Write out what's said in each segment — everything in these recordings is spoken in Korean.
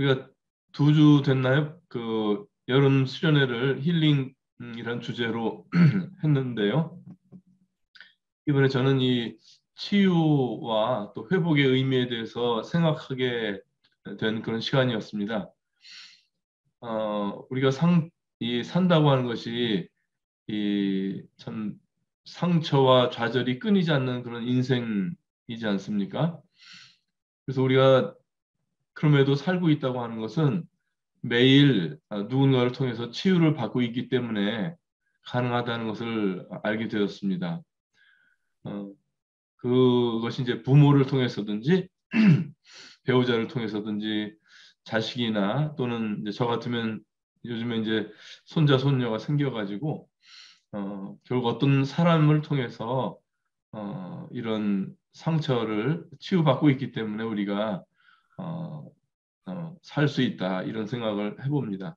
우리가 2주 됐나요? 그 여름 수련회를 힐링이란 주제로 했는데요. 이번에 저는 이 치유와 또 회복의 의미에 대해서 생각하게 된 그런 시간이었습니다. 우리가 산다고 하는 것이 이 참 상처와 좌절이 끊이지 않는 그런 인생이지 않습니까? 그래서 우리가 그럼에도 살고 있다고 하는 것은 매일 누군가를 통해서 치유를 받고 있기 때문에 가능하다는 것을 알게 되었습니다. 어, 그것이 이제 부모를 통해서든지 배우자를 통해서든지 자식이나 또는 이제 저 같으면 요즘에 이제 손자 손녀가 생겨가지고 결국 어떤 사람을 통해서 이런 상처를 치유받고 있기 때문에 우리가 어, 살 수 있다 이런 생각을 해봅니다.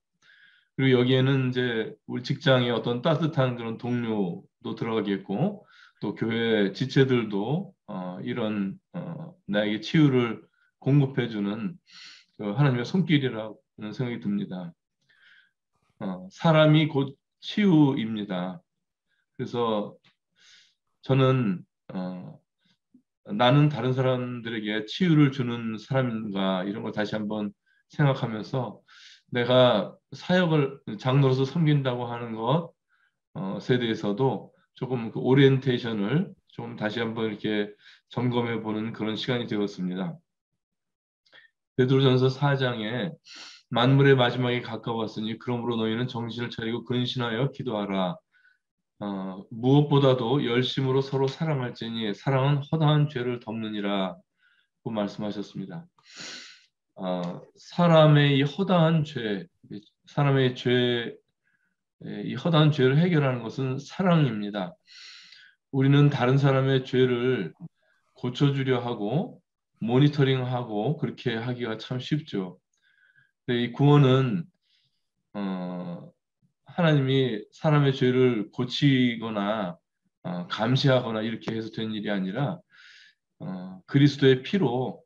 그리고 여기에는 이제 우리 직장의 어떤 따뜻한 그런 동료도 들어가겠고 또 교회 지체들도 이런 나에게 치유를 공급해주는 그 하나님의 손길이라는 생각이 듭니다. 사람이 곧 치유입니다. 그래서 저는 나는 다른 사람들에게 치유를 주는 사람인가 이런 걸 다시 한번 생각하면서 내가 사역을 장로로서 섬긴다고 하는 것에 대해서도 조금 그 오리엔테이션을 좀 다시 한번 이렇게 점검해 보는 그런 시간이 되었습니다. 베드로전서 4장에 만물의 마지막에 가까웠으니 그러므로 너희는 정신을 차리고 근신하여 기도하라. 무엇보다도 열심으로 서로 사랑할지니 사랑은 허다한 죄를 덮느니라 고 말씀하셨습니다. 사람의 이 허다한 죄, 사람의 죄, 이 허다한 죄를 해결하는 것은 사랑입니다. 우리는 다른 사람의 죄를 고쳐주려 하고 모니터링하고 그렇게 하기가 참 쉽죠. 근데 이 구원은 하나님이 사람의 죄를 고치거나 감시하거나 이렇게 해서 된 일이 아니라 그리스도의 피로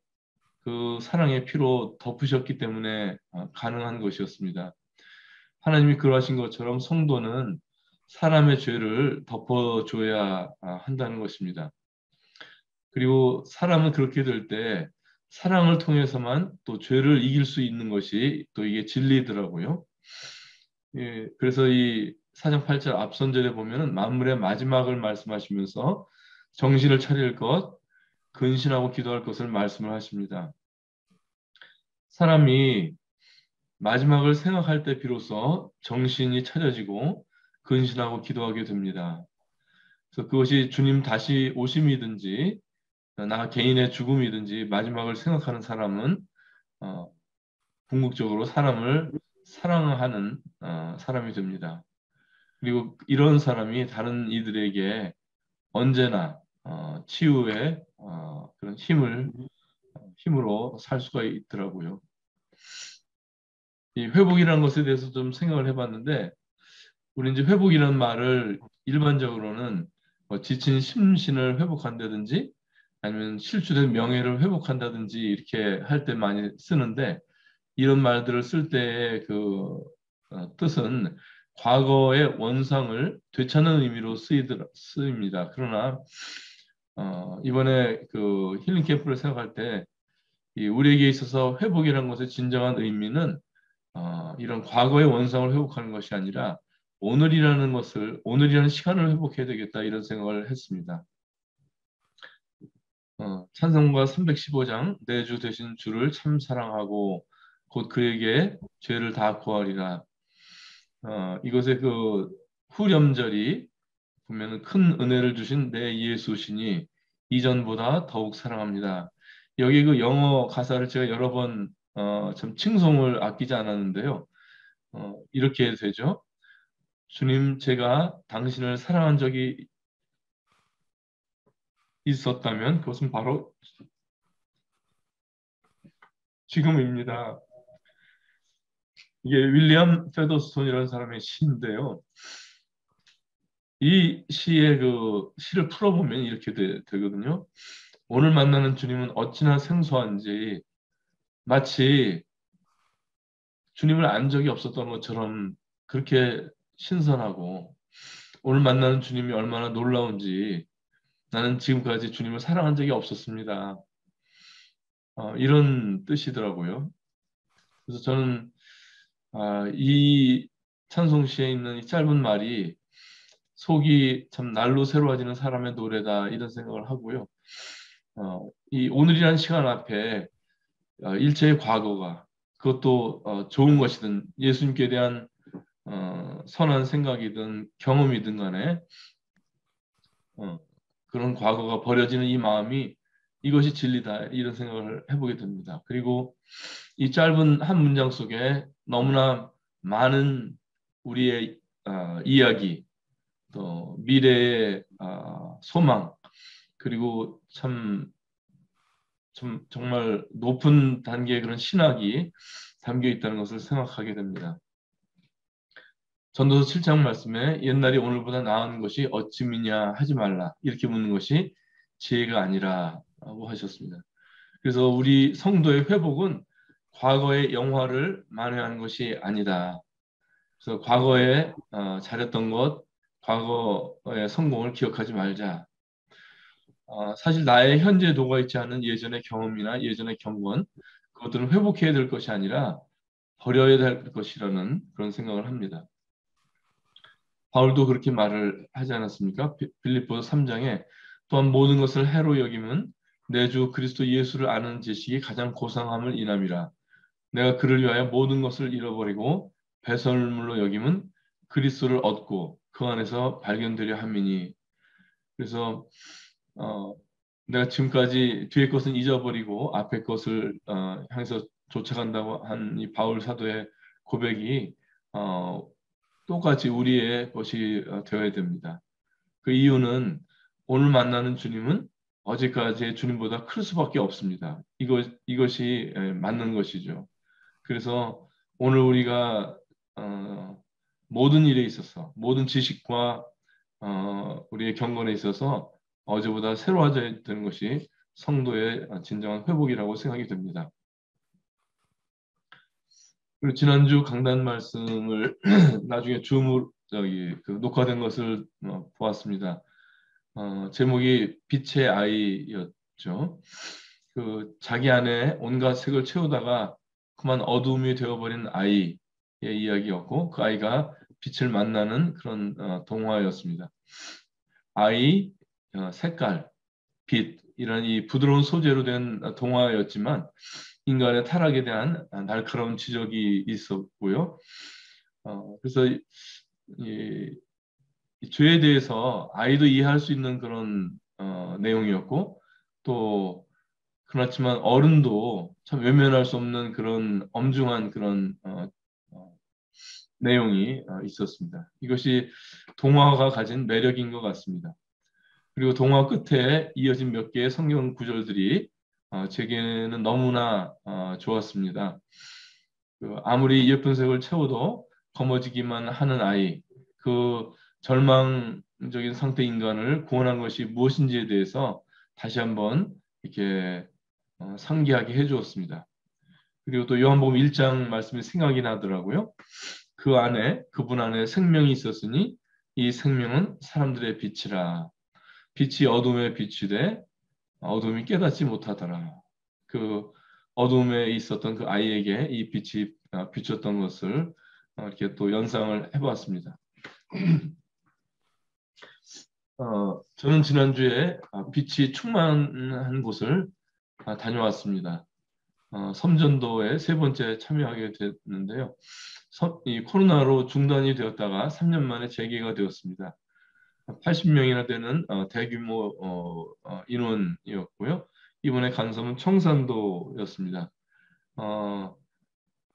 그 사랑의 피로 덮으셨기 때문에 가능한 것이었습니다. 하나님이 그러하신 것처럼 성도는 사람의 죄를 덮어줘야 한다는 것입니다. 그리고 사람은 그렇게 될 때 사랑을 통해서만 또 죄를 이길 수 있는 것이 또 이게 진리더라고요. 예, 그래서 이 4장 8절 앞선절에 보면은 만물의 마지막을 말씀하시면서 정신을 차릴 것, 근신하고 기도할 것을 말씀을 하십니다. 사람이 마지막을 생각할 때 비로소 정신이 차려지고 근신하고 기도하게 됩니다. 그래서 그것이 주님 다시 오심이든지 나 개인의 죽음이든지 마지막을 생각하는 사람은 어, 궁극적으로 사람을 사랑하는 사람이 됩니다. 그리고 이런 사람이 다른 이들에게 언제나 치유의 그런 힘으로 살 수가 있더라고요. 이 회복이라는 것에 대해서 좀 생각을 해봤는데 우리 이제 회복이라는 말을 일반적으로는 뭐 지친 심신을 회복한다든지 아니면 실추된 명예를 회복한다든지 이렇게 할 때 많이 쓰는데 이런 말들을 쓸 때의 그 뜻은 과거의 원상을 되찾는 의미로 쓰입니다. 그러나 이번에 그 힐링 캠프를 생각할 때 이 우리에게 있어서 회복이라는 것의 진정한 의미는 이런 과거의 원상을 회복하는 것이 아니라 오늘이라는 시간을 회복해야 되겠다 이런 생각을 했습니다. 찬송가 315장 내 주 되신 주를 참 사랑하고 곧 그에게 죄를 다 고하리라. 이것의 그 후렴절이 보면 큰 은혜를 주신 내 예수시니 이전보다 더욱 사랑합니다. 여기 그 영어 가사를 제가 여러 번 참 칭송을 아끼지 않았는데요. 이렇게 되죠. 주님, 제가 당신을 사랑한 적이 있었다면 그것은 바로 지금입니다. 이게 윌리엄 페더스톤이라는 사람의 시인데요. 이 시의 그 시를 풀어보면 이렇게 되거든요. 오늘 만나는 주님은 어찌나 생소한지 마치 주님을 안 적이 없었던 것처럼 그렇게 신선하고 오늘 만나는 주님이 얼마나 놀라운지 나는 지금까지 주님을 사랑한 적이 없었습니다. 이런 뜻이더라고요. 그래서 저는 이 찬송시에 있는 이 짧은 말이 속이 참 날로 새로워지는 사람의 노래다 이런 생각을 하고요. 이 오늘이라는 시간 앞에 일체의 과거가 그것도 좋은 것이든 예수님께 대한 선한 생각이든 경험이든 간에 그런 과거가 버려지는 이 마음이 이것이 진리다 이런 생각을 해보게 됩니다. 그리고 이 짧은 한 문장 속에 너무나 많은 우리의 이야기 또 미래의 소망 그리고 참 정말 높은 단계의 그런 신학이 담겨 있다는 것을 생각하게 됩니다. 전도서 7장 말씀에 옛날이 오늘보다 나은 것이 어찌미냐 하지 말라 이렇게 묻는 것이 지혜가 아니라고 하셨습니다. 그래서 우리 성도의 회복은 과거의 영화를 만회하는 것이 아니다. 그래서 과거에 잘했던 것, 과거의 성공을 기억하지 말자. 사실 나의 현재 녹아 있지 않은 예전의 경험이나 예전의 경건 그것들은 회복해야 될 것이 아니라 버려야 될 것이라는 그런 생각을 합니다. 바울도 그렇게 말을 하지 않았습니까? 빌립보서 3장에 또한 모든 것을 해로 여김은 내 주 그리스도 예수를 아는 지식이 가장 고상함을 인함이라. 내가 그를 위하여 모든 것을 잃어버리고 배설물로 여김은 그리스도를 얻고 그 안에서 발견되려 함이니. 그래서 내가 지금까지 뒤의 것은 잊어버리고 앞의 것을 향해서 쫓아간다고 한 이 바울 사도의 고백이 똑같이 우리의 것이 되어야 됩니다. 그 이유는 오늘 만나는 주님은 어제까지의 주님보다 클 수밖에 없습니다. 이것이 맞는 것이죠. 그래서 오늘 우리가 모든 일에 있어서 모든 지식과 우리의 경건에 있어서 어제보다 새로워져야 되는 것이 성도의 진정한 회복이라고 생각이 됩니다. 그리고 지난주 강단 말씀을 나중에 녹화된 것을 보았습니다. 제목이 빛의 아이였죠. 그 자기 안에 온갖 색을 채우다가 그만 어두움이 되어버린 아이의 이야기였고 그 아이가 빛을 만나는 그런 동화였습니다. 아이, 색깔, 빛 이런 이 부드러운 소재로 된 동화였지만 인간의 타락에 대한 날카로운 지적이 있었고요. 그래서 이 죄에 대해서 아이도 이해할 수 있는 그런 내용이었고 또 그렇지만 어른도 참 외면할 수 없는 그런 엄중한 그런 내용이 있었습니다. 이것이 동화가 가진 매력인 것 같습니다. 그리고 동화 끝에 이어진 몇 개의 성경 구절들이 제게는 너무나 좋았습니다. 아무리 예쁜 색을 채워도 검어지기만 하는 아이, 그 절망적인 상태 인간을 구원한 것이 무엇인지에 대해서 다시 한번 이렇게 상기하게 해주었습니다. 그리고 또 요한복음 1장 말씀이 생각이 나더라고요. 그분 안에 생명이 있었으니 이 생명은 사람들의 빛이라. 빛이 어둠에 비추되 어둠이 깨닫지 못하더라. 그 어둠에 있었던 그 아이에게 이 빛이 비쳤던 것을 이렇게 또 연상을 해보았습니다. 저는 지난주에 빛이 충만한 곳을 다녀왔습니다. 섬전도에 세 번째 참여하게 됐는데요. 이 코로나로 중단이 되었다가 3년 만에 재개가 되었습니다. 80명이나 되는 대규모 인원이었고요. 이번에 간 섬은 청산도였습니다.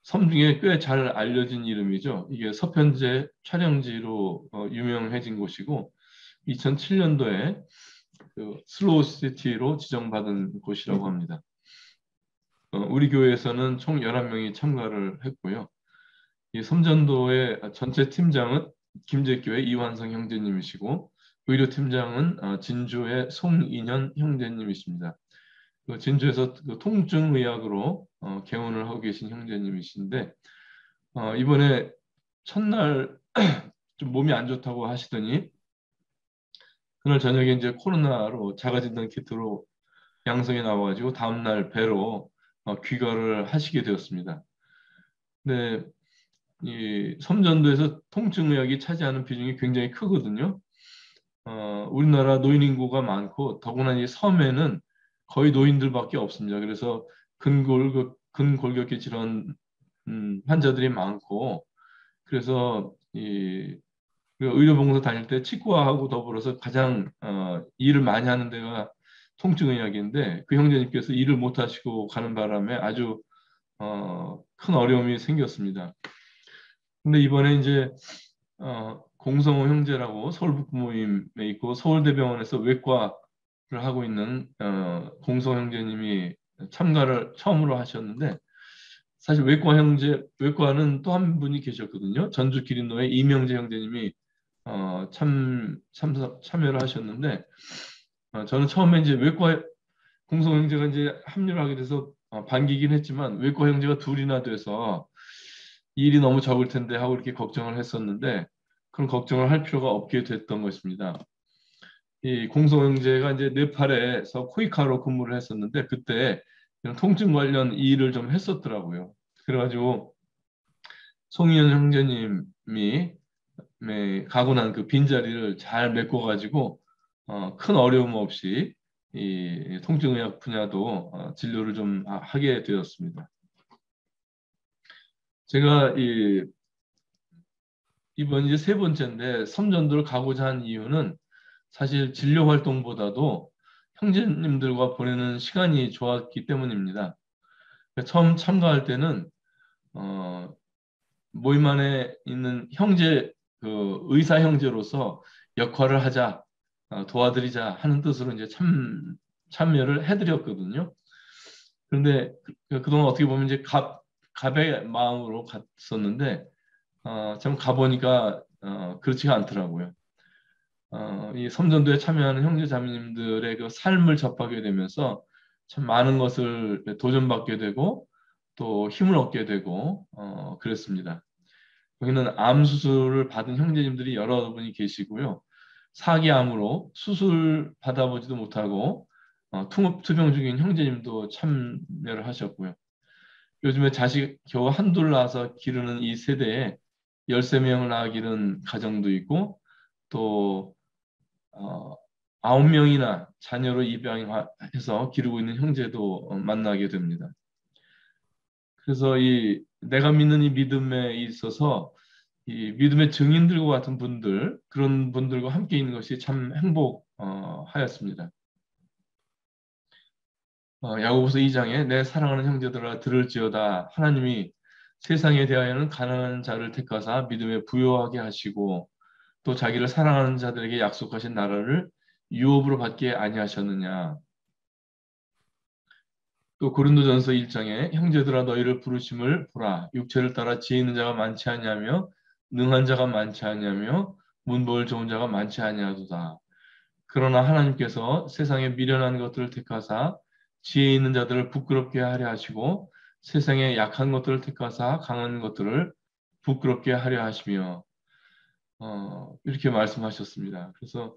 섬 중에 꽤 잘 알려진 이름이죠. 이게 서편제 촬영지로 유명해진 곳이고 2007년도에 그 슬로우 시티로 지정받은 곳이라고 합니다. 우리 교회에서는 총 11명이 참가를 했고요. 이 섬전도의 전체 팀장은 김제교회 이완성 형제님이시고 의료팀장은 진주의 송인현 형제님이십니다. 진주에서 통증의학으로 개원을 하고 계신 형제님이신데 이번에 첫날 좀 몸이 안 좋다고 하시더니 그날 저녁에 이제 코로나로 자가진단 키트로 양성이 나와가지고 다음날 배로 귀가를 하시게 되었습니다. 근데 이 섬전도에서 통증의학이 차지하는 비중이 굉장히 크거든요. 우리나라 노인 인구가 많고 더구나 이 섬에는 거의 노인들밖에 없습니다. 그래서 근골격계 질환 환자들이 많고 그래서 그 의료봉사 다닐 때 치과하고 더불어서 가장 일을 많이 하는 데가 통증의학인데 그 형제님께서 일을 못 하시고 가는 바람에 아주 큰 어려움이 생겼습니다. 근데 이번에 이제 공성호 형제라고 서울 북부모임에 있고 서울대병원에서 외과를 하고 있는 공성호 형제님이 참가를 처음으로 하셨는데 사실 외과는 또 한 분이 계셨거든요. 전주 기린노의 이명재 형제님이 참여를 하셨는데 저는 처음에 이제 외과 공성 형제가 이제 합류를 하게 돼서 반기긴 했지만 외과 형제가 둘이나 돼서 일이 너무 적을 텐데 하고 이렇게 걱정을 했었는데 그런 걱정을 할 필요가 없게 됐던 것입니다. 이 공성 형제가 이제 네팔에서 코이카로 근무를 했었는데 그때 이런 통증 관련 일을 좀 했었더라고요. 그래가지고 송희연 형제님이 가고 난 그 빈자리를 잘 메꿔가지고 큰 어려움 없이 이 통증의학 분야도 진료를 좀 하게 되었습니다. 제가 이번 이제 세 번째인데 섬전도를 가고자 한 이유는 사실 진료 활동보다도 형제님들과 보내는 시간이 좋았기 때문입니다. 처음 참가할 때는 어, 모임 안에 있는 그 의사 형제로서 역할을 하자, 도와드리자 하는 뜻으로 이제 참여를 해드렸거든요. 그런데 그동안 어떻게 보면 이제 갑의 마음으로 갔었는데 참 가보니까 그렇지가 않더라고요. 이 섬전도에 참여하는 형제자매님들의 그 삶을 접하게 되면서 참 많은 것을 도전받게 되고 또 힘을 얻게 되고 그랬습니다. 여기는 암 수술을 받은 형제님들이 여러분이 계시고요. 사기암으로 수술 받아보지도 못하고 투병 중인 형제님도 참여를 하셨고요. 요즘에 자식 겨우 한둘 낳아서 기르는 이 세대에 13명을 낳아 기른 가정도 있고 또 9명이나 자녀로 입양해서 기르고 있는 형제도 만나게 됩니다. 그래서 내가 믿는 이 믿음에 있어서 이 믿음의 증인들과 같은 분들 그런 분들과 함께 있는 것이 참 행복하였습니다. 야고보서 2장에 내 사랑하는 형제들아 들을지어다 하나님이 세상에 대하여는 가난한 자를 택하사 믿음에 부요하게 하시고 또 자기를 사랑하는 자들에게 약속하신 나라를 유업으로 받게 아니하셨느냐. 또 고린도전서 1장에 형제들아 너희를 부르심을 보라 육체를 따라 지혜 있는 자가 많지 아니하며 능한 자가 많지 아니하며 문벌 좋은 자가 많지 아니하도다. 그러나 하나님께서 세상에 미련한 것들을 택하사 지혜 있는 자들을 부끄럽게 하려 하시고 세상에 약한 것들을 택하사 강한 것들을 부끄럽게 하려 하시며 이렇게 말씀하셨습니다. 그래서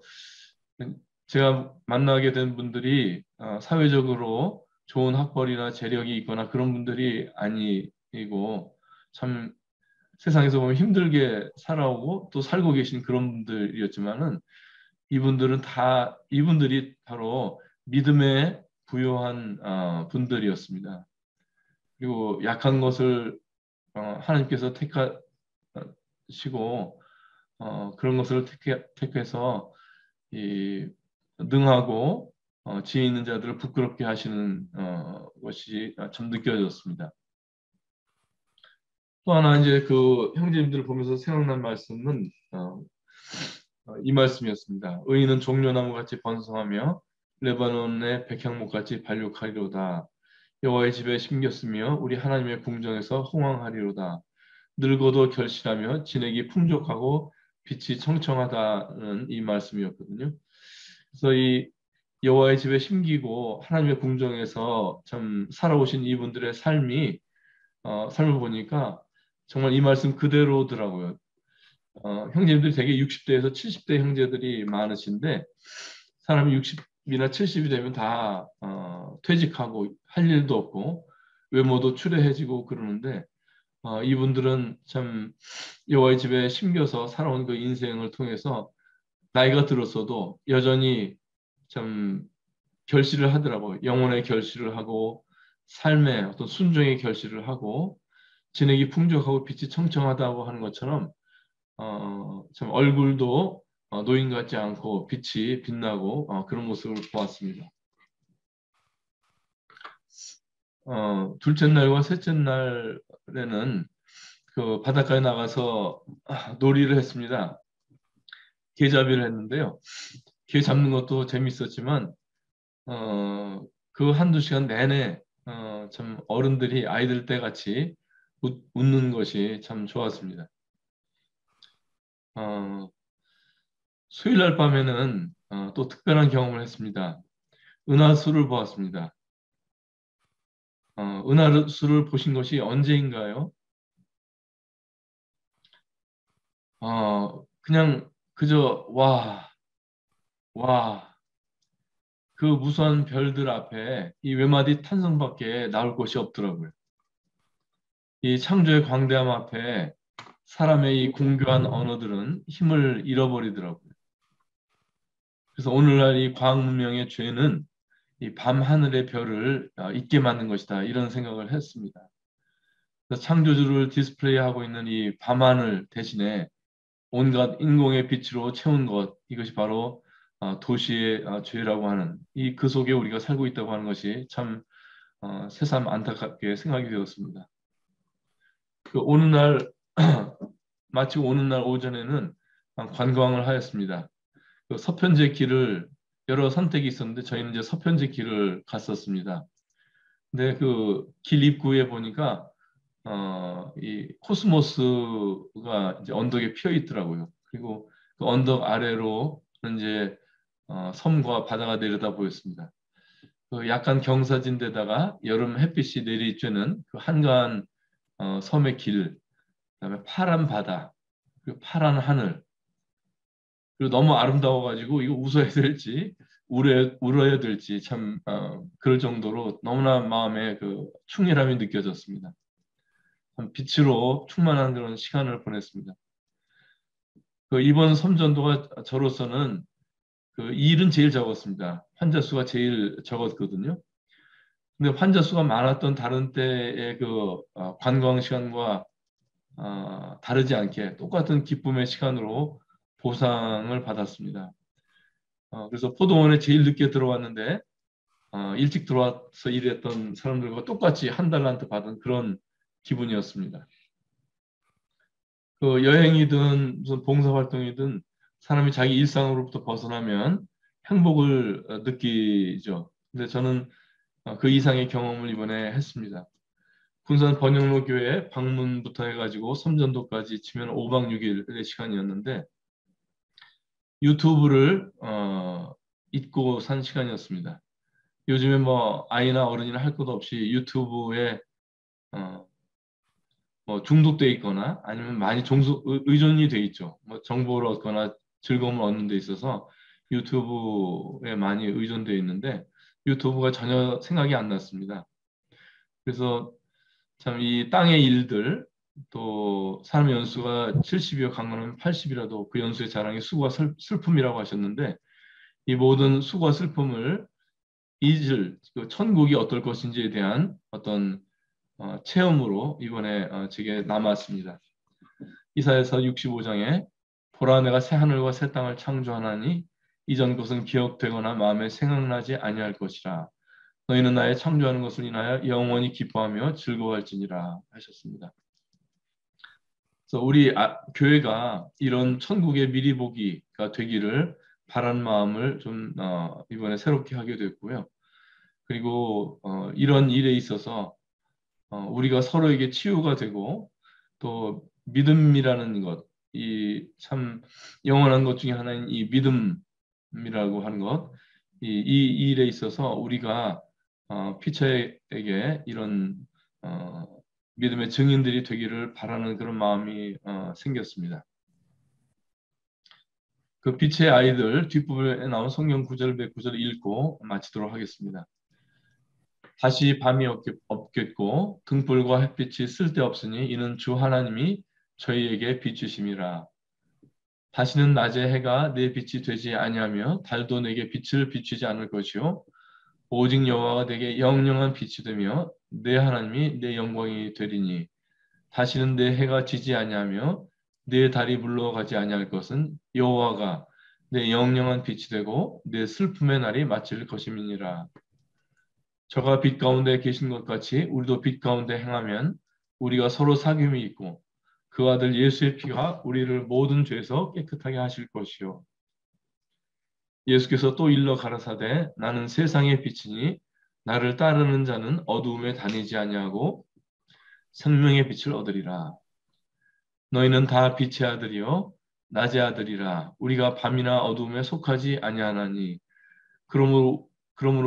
제가 만나게 된 분들이 사회적으로 좋은 학벌이나 재력이 있거나 그런 분들이 아니고 참 세상에서 보면 힘들게 살아오고 또 살고 계신 그런 분들이었지만은 이분들이 바로 믿음에 부요한 분들이었습니다. 그리고 약한 것을 하나님께서 택하시고 그런 것을 택해서 이 능하고 지혜 있는 자들을 부끄럽게 하시는 것이 참 느껴졌습니다. 또 하나 이제 그 형제님들을 보면서 생각난 말씀은 이 말씀이었습니다. 의인은 종려나무 같이 번성하며 레바논의 백향목 같이 발육하리로다. 여호와의 집에 심겼으며 우리 하나님의 궁정에서 홍황하리로다. 늙어도 결실하며 진액이 풍족하고 빛이 청청하다는 이 말씀이었거든요. 그래서 이 여호와의 집에 심기고 하나님의 궁정에서 참 살아오신 이분들의 삶을 보니까 정말 이 말씀 그대로더라고요. 형제님들이 되게 60대에서 70대 형제들이 많으신데 사람이 60이나 70이 되면 다 퇴직하고 할 일도 없고 외모도 추레해지고 그러는데 이분들은 참 여호와의 집에 심겨서 살아온 그 인생을 통해서 나이가 들었어도 여전히 참 결실을 하더라고요. 영혼의 결실을 하고 삶의 어떤 순종의 결실을 하고 진액이 풍족하고 빛이 청청하다고 하는 것처럼 참 얼굴도 노인 같지 않고 빛이 빛나고 그런 모습을 보았습니다. 둘째 날과 셋째 날에는 그 바닷가에 나가서 놀이를 했습니다. 게잡이를 했는데요. 게 잡는 것도 재밌었지만 그 한두 시간 내내 참 어른들이 아이들 때 같이 웃는 것이 참 좋았습니다. 수요일 날 밤에는 또 특별한 경험을 했습니다. 은하수를 보았습니다. 은하수를 보신 것이 언제인가요? 그냥 그저 와, 그 무수한 별들 앞에 이 외마디 탄성밖에 나올 것이 없더라고요. 이 창조의 광대함 앞에 사람의 이 공교한 언어들은 힘을 잃어버리더라고요. 그래서 오늘날 이 과학 문명의 죄는 이 밤 하늘의 별을 잊게 만든 것이다. 이런 생각을 했습니다. 그래서 창조주를 디스플레이하고 있는 이 밤하늘 대신에 온갖 인공의 빛으로 채운 것, 이것이 바로 도시의 죄라고 하는 이 그 속에 우리가 살고 있다고 하는 것이 참 새삼 안타깝게 생각이 되었습니다. 그 오는 날 마치고 오는 날 오전에는 관광을 하였습니다. 그 서편제 길을 여러 선택이 있었는데 저희는 이제 서편제 길을 갔었습니다. 근데 그 길 입구에 보니까 이 코스모스가 이제 언덕에 피어 있더라고요. 그리고 그 언덕 아래로 이제 섬과 바다가 내려다 보였습니다. 그 약간 경사진데다가 여름 햇빛이 내리쬐는 그 한가한 섬의 길, 그다음에 파란 바다, 그리고 파란 하늘, 그리고 너무 아름다워가지고 이거 웃어야 될지 울어야 될지 참 그럴 정도로 너무나 마음에 그 충실함이 느껴졌습니다. 빛으로 충만한 그런 시간을 보냈습니다. 그 이번 섬전도가 저로서는 그 일은 제일 적었습니다. 환자 수가 제일 적었거든요. 근데 환자 수가 많았던 다른 때의 그 관광 시간과 다르지 않게 똑같은 기쁨의 시간으로 보상을 받았습니다. 그래서 포도원에 제일 늦게 들어왔는데 일찍 들어와서 일했던 사람들과 똑같이 한 달란트 받은 그런 기분이었습니다. 그 여행이든 무슨 봉사활동이든 사람이 자기 일상으로부터 벗어나면 행복을 느끼죠. 근데 저는 그 이상의 경험을 이번에 했습니다. 군산 번영로 교회 방문부터 해가지고 섬전도까지 치면 5박 6일의 시간이었는데 유튜브를 잊고 산 시간이었습니다. 요즘에 뭐 아이나 어른이나 할 것 없이 유튜브에 어, 뭐 중독돼 있거나 아니면 많이 의존이 돼 있죠. 뭐 정보를 얻거나 즐거움을 얻는 데 있어서 유튜브에 많이 의존돼 있는데 유튜브가 전혀 생각이 안 났습니다. 그래서 참 이 땅의 일들 또 사람 연수가 70이요 강건하면 80이라도 그 연수의 자랑이 수고와 슬픔이라고 하셨는데 이 모든 수고와 슬픔을 잊을 그 천국이 어떨 것인지에 대한 어떤 체험으로 이번에 제게 남았습니다. 이사야서 65장에 보라 내가 새 하늘과 새 땅을 창조하나니 이전 것은 기억되거나 마음에 생각나지 아니할 것이라 너희는 나의 창조하는 것을 인하여 영원히 기뻐하며 즐거워할지니라 하셨습니다. 그래서 우리 교회가 이런 천국의 미리 보기가 되기를 바란 마음을 좀 이번에 새롭게 하게 됐고요. 그리고 이런 일에 있어서 우리가 서로에게 치유가 되고 또 믿음이라는 것, 이 참 영원한 것 중에 하나인 이 믿음이라고 하는 것, 이 일에 있어서 우리가 피처에게 이런 믿음의 증인들이 되기를 바라는 그런 마음이 생겼습니다. 그 빛의 아이들 뒷부분에 나온 성경 구절 109절을 읽고 마치도록 하겠습니다. 다시 밤이 없겠고 등불과 햇빛이 쓸데없으니 이는 주 하나님이 저희에게 비추심이라. 다시는 낮에 해가 내 빛이 되지 아니하며 달도 내게 빛을 비추지 않을 것이요 오직 여호와가 내게 영영한 빛이 되며 내 하나님이 내 영광이 되리니 다시는 내 해가 지지 아니하며 내 달이 물러가지 아니할 것은 여호와가 내 영영한 빛이 되고 내 슬픔의 날이 마칠 것임이니라. 저가 빛 가운데 계신 것 같이 우리도 빛 가운데 행하면 우리가 서로 사귐이 있고 그 아들 예수의 피가 우리를 모든 죄에서 깨끗하게 하실 것이요. 예수께서 또 일러 가라사대 나는 세상의 빛이니 나를 따르는 자는 어두움에 다니지 아니하고 생명의 빛을 얻으리라. 너희는 다 빛의 아들이요 낮의 아들이라. 우리가 밤이나 어두움에 속하지 아니하나니 그러므로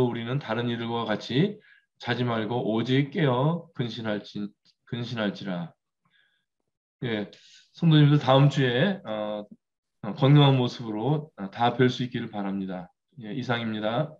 우리는 다른 이들과 같이 자지 말고 오직 깨어 근신할지라. 예, 성도님들 다음 주에 건강한 모습으로 다 뵐 수 있기를 바랍니다. 예, 이상입니다.